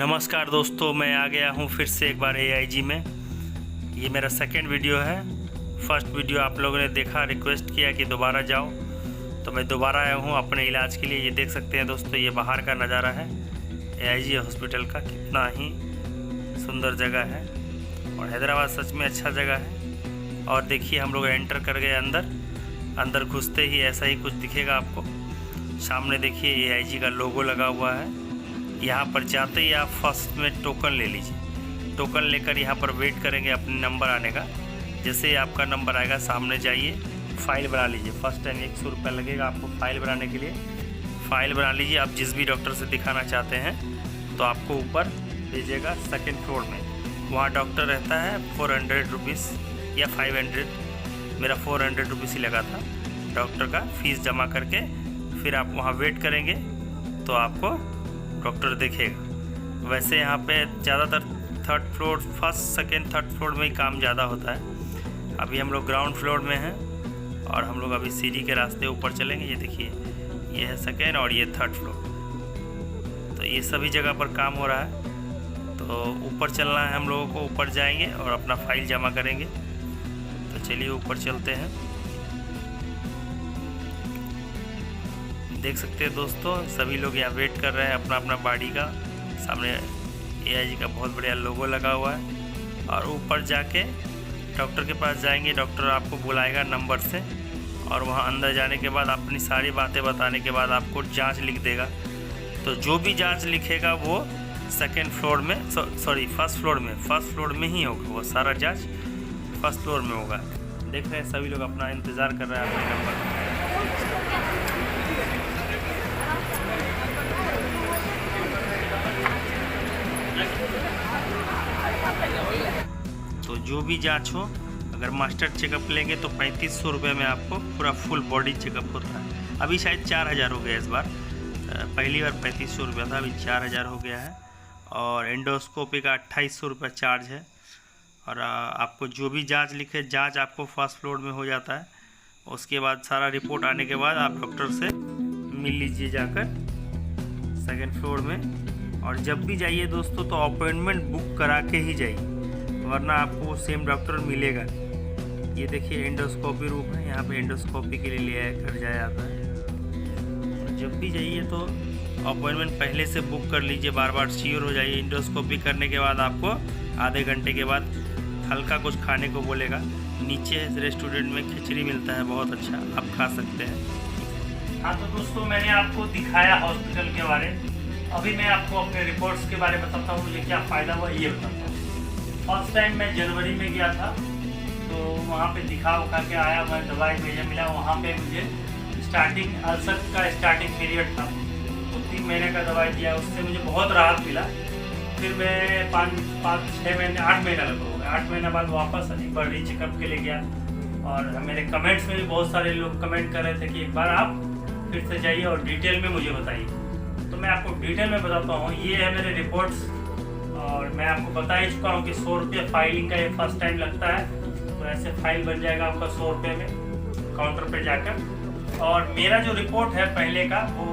नमस्कार दोस्तों, मैं आ गया हूँ फिर से एक बार AIG में। ये मेरा सेकंड वीडियो है। फर्स्ट वीडियो आप लोगों ने देखा, रिक्वेस्ट किया कि दोबारा जाओ, तो मैं दोबारा आया हूँ अपने इलाज के लिए। ये देख सकते हैं दोस्तों, ये बाहर का नज़ारा है AIG हॉस्पिटल का। कितना ही सुंदर जगह है और हैदराबाद सच में अच्छा जगह है। और देखिए, हम लोग एंटर कर गए अंदर घुसते ही ऐसा ही कुछ दिखेगा आपको। सामने देखिए AIG का लोगो लगा हुआ है। यहाँ पर जाते ही आप फर्स्ट में टोकन ले लीजिए। टोकन लेकर यहाँ पर वेट करेंगे अपने नंबर आने का। जैसे ही आपका नंबर आएगा, सामने जाइए, फ़ाइल बना लीजिए। फर्स्ट टाइम 100 रुपये लगेगा आपको फ़ाइल बनाने के लिए। फ़ाइल बना लीजिए। आप जिस भी डॉक्टर से दिखाना चाहते हैं तो आपको ऊपर भेजिएगा सेकेंड फ्लोर में। वहाँ डॉक्टर रहता है 400 रुपीज़ या 500। मेरा 400 रुपीज़ ही लगा था डॉक्टर का फीस जमा करके। फिर आप वहाँ वेट करेंगे तो आपको डॉक्टर देखेगा। वैसे यहाँ पे ज़्यादातर third floor, first second third floor में ही काम ज़्यादा होता है। अभी हम लोग ग्राउंड फ्लोर में हैं और हम लोग अभी सीढ़ी के रास्ते ऊपर चलेंगे। ये देखिए, ये है सेकेंड और ये थर्ड फ्लोर। तो ये सभी जगह पर काम हो रहा है। तो ऊपर चलना है हम लोगों को। ऊपर जाएंगे और अपना फाइल जमा करेंगे। तो चलिए ऊपर चलते हैं। देख सकते हैं दोस्तों, सभी लोग यहाँ वेट कर रहे हैं अपना अपना बाड़ी का। सामने AIG का बहुत बढ़िया लोगो लगा हुआ है। और ऊपर जाके डॉक्टर के पास जाएंगे। डॉक्टर आपको बुलाएगा नंबर से और वहाँ अंदर जाने के बाद अपनी सारी बातें बताने के बाद आपको जांच लिख देगा। तो जो भी जांच लिखेगा वो सेकेंड फ्लोर में, फर्स्ट फ्लोर में ही होगा। वो सारा जाँच फर्स्ट फ्लोर में होगा। देख रहे हैं सभी लोग अपना इंतज़ार कर रहे हैं अपने नंबर। तो जो भी जांच हो, अगर मास्टर चेकअप लेंगे तो 3500 रुपये में आपको पूरा फुल बॉडी चेकअप होता है। अभी शायद 4000 हो गया इस बार। पहली बार 3500 रुपया था, अभी 4000 हो गया है। और एंडोस्कोपी का 2800 रुपये चार्ज है। और आपको जो भी जांच लिखे, जांच आपको फर्स्ट फ्लोर में हो जाता है। उसके बाद सारा रिपोर्ट आने के बाद आप डॉक्टर से मिल लीजिए जाकर सेकेंड फ्लोर में। और जब भी जाइए दोस्तों तो अपॉइंटमेंट बुक करा के ही जाइए, वरना आपको सेम डॉक्टर मिलेगा। ये देखिए एंडोस्कोपी रूम है। यहाँ पे एंडोस्कोपी के लिए कर जाया जाता है। जब भी जाइए तो अपॉइंटमेंट पहले से बुक कर लीजिए। बार बार श्योर हो जाइए। एंडोस्कोपी करने के बाद आपको आधे घंटे के बाद हल्का कुछ खाने को बोलेगा। नीचे रेस्टोरेंट में खिचड़ी मिलता है, बहुत अच्छा, आप खा सकते हैं। हाँ, तो दोस्तों मैंने आपको दिखाया हॉस्पिटल के बारे। अभी मैं आपको अपने रिपोर्ट्स के बारे में बताता हूँ, मुझे क्या फ़ायदा हुआ ये बताता हूँ। फर्स्ट टाइम मैं जनवरी में गया था, तो वहाँ पे दिखा उखा के आया मैं। दवाई मुझे मिला। वहाँ पे मुझे स्टार्टिंग अल्सर का स्टार्टिंग पीरियड था, तो 3 महीने का दवाई दिया। उससे मुझे बहुत राहत मिला। फिर मैं 5-6 महीने, 8 महीना लगा होगा। 8 महीने बाद वापस एक बार री-चेकअप के लिए गया। और मेरे कमेंट्स में भी बहुत सारे लोग कमेंट कर रहे थे कि एक बार आप फिर से जाइए और डिटेल में मुझे बताइए। तो मैं आपको डिटेल में बताता हूँ। ये है मेरे रिपोर्ट्स। और मैं आपको बता ही चुका हूँ कि 100 रुपये फाइलिंग का ये फर्स्ट टाइम लगता है। तो ऐसे फाइल बन जाएगा आपका 100 रुपये में काउंटर पे जाकर। और मेरा जो रिपोर्ट है पहले का, वो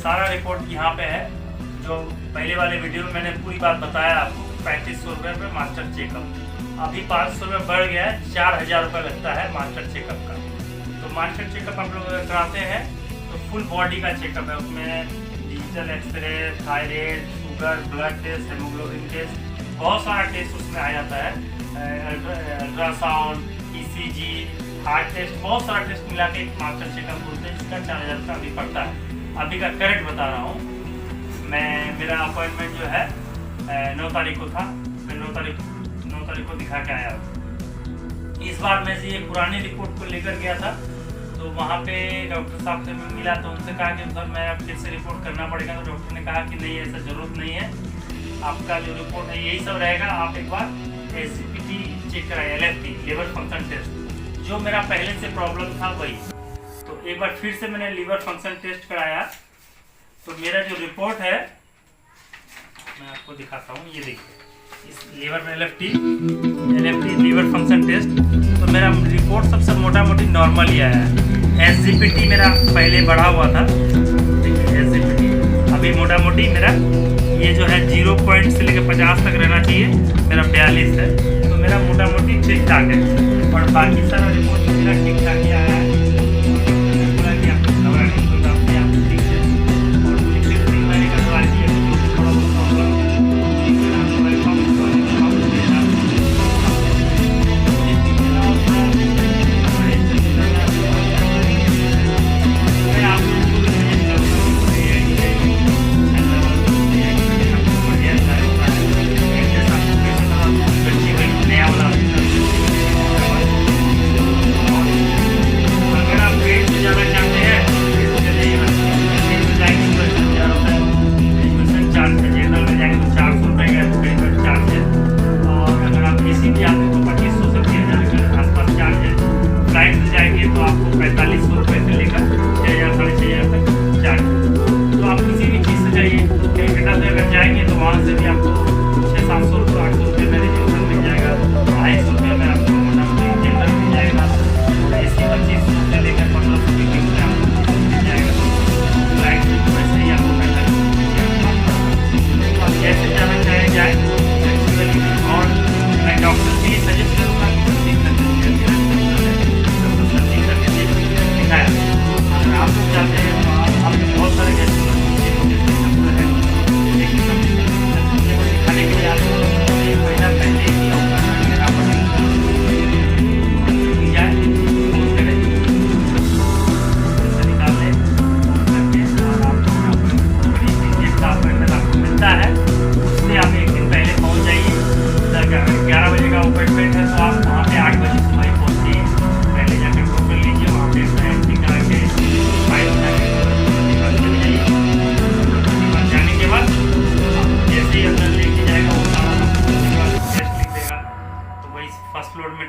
सारा रिपोर्ट यहाँ पे है। जो पहले वाले वीडियो में मैंने पूरी बात बताया आपको। 3500 रुपये में मास्टर चेकअप। अभी 500 रुपये बढ़ गया है, 4000 रुपये लगता है मास्टर चेकअप का। तो मास्टर चेकअप आप लोग अगर कराते हैं तो फुल बॉडी का चेकअप है। उसमें digital x ray, thyroid, sugar, blood test, haemoglobin test, बहुत सारा टेस्ट उसमें आ जाता है। अल्ट्रासाउंड, ECG, हार्ट टेस्ट, बहुत सारा टेस्ट मिला के एक मास्टर चेकअप बोलते हैं, जिसका 4000 रुपये अभी पड़ता है। अभी का करेक्ट बता रहा हूँ मैं। मेरा अपॉइंटमेंट जो है 9 तारीख को था। मैं 9 तारीख को दिखा के आया। इस बार मैं ये पुरानी रिपोर्ट को लेकर गया था, तो वहाँ पे डॉक्टर साहब से मैं मिला। तो उनसे कहा कि सर मैं फिर से रिपोर्ट करना पड़ेगा। तो डॉक्टर ने कहा कि नहीं, ऐसा ज़रूरत नहीं है। आपका जो रिपोर्ट है यही सब रहेगा। आप एक बार SGPT चेक कराइए, LFT, लीवर फंक्शन टेस्ट। जो मेरा पहले से प्रॉब्लम था वही। तो एक बार फिर से मैंने लीवर फंक्शन टेस्ट कराया। तो मेरा जो रिपोर्ट है मैं आपको दिखाता हूँ। ये देखिए, इस लीवर में LFT लीवर फंक्शन टेस्ट। तो मेरा रिपोर्ट सबसे मोटा मोटी नॉर्मल ही आया है। SGPT मेरा पहले बढ़ा हुआ था, SGPT अभी मोटा मोटी मेरा ये जो है 0 पॉइंट से लेकर 50 तक रहना चाहिए, मेरा 42 है, तो मेरा मोटा मोटी ठीक ठाक है। और बाकी सारा रिपोर्ट मेरा ठीक ठाक ही आया है।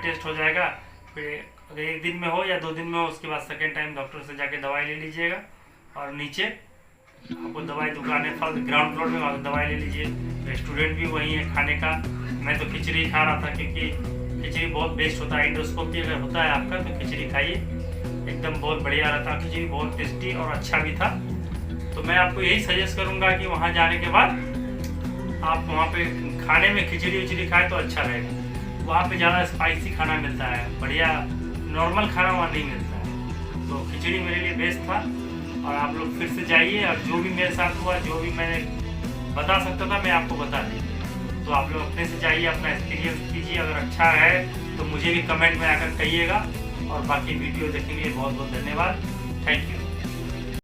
टेस्ट हो जाएगा। फिर अगर 1 दिन में हो या 2 दिन में हो, उसके बाद सेकेंड टाइम डॉक्टर से जाके दवाई ले लीजिएगा। और नीचे आपको दवाई दुकान है, ग्राउंड फ्लोर में, वहाँ दवाई ले लीजिए। रेस्टोरेंट भी वही है खाने का। मैं तो खिचड़ी खा रहा था, क्योंकि खिचड़ी बहुत बेस्ट होता है। एंडोस्कोपी अगर होता है आपका तो खिचड़ी खाइए, एकदम बहुत बढ़िया रहता। खिचड़ी बहुत टेस्टी और अच्छा भी था। तो मैं आपको यही सजेस्ट करूँगा कि वहाँ जाने के बाद आप वहाँ पे खाने में खिचड़ी उचड़ी खाए तो अच्छा रहेगा। वहाँ पे ज़्यादा स्पाइसी खाना मिलता है, बढ़िया नॉर्मल खाना वहाँ नहीं मिलता है। तो खिचड़ी मेरे लिए बेस्ट था। और आप लोग फिर से जाइए, और जो भी मेरे साथ हुआ, जो भी मैंने बता सकता था, मैं आपको बता दी। तो आप लोग अपने से जाइए, अपना एक्सपीरियंस कीजिए। अगर अच्छा है तो मुझे भी कमेंट में आकर कहिएगा। और बाकी वीडियो देखने के लिए बहुत बहुत धन्यवाद। Thank you.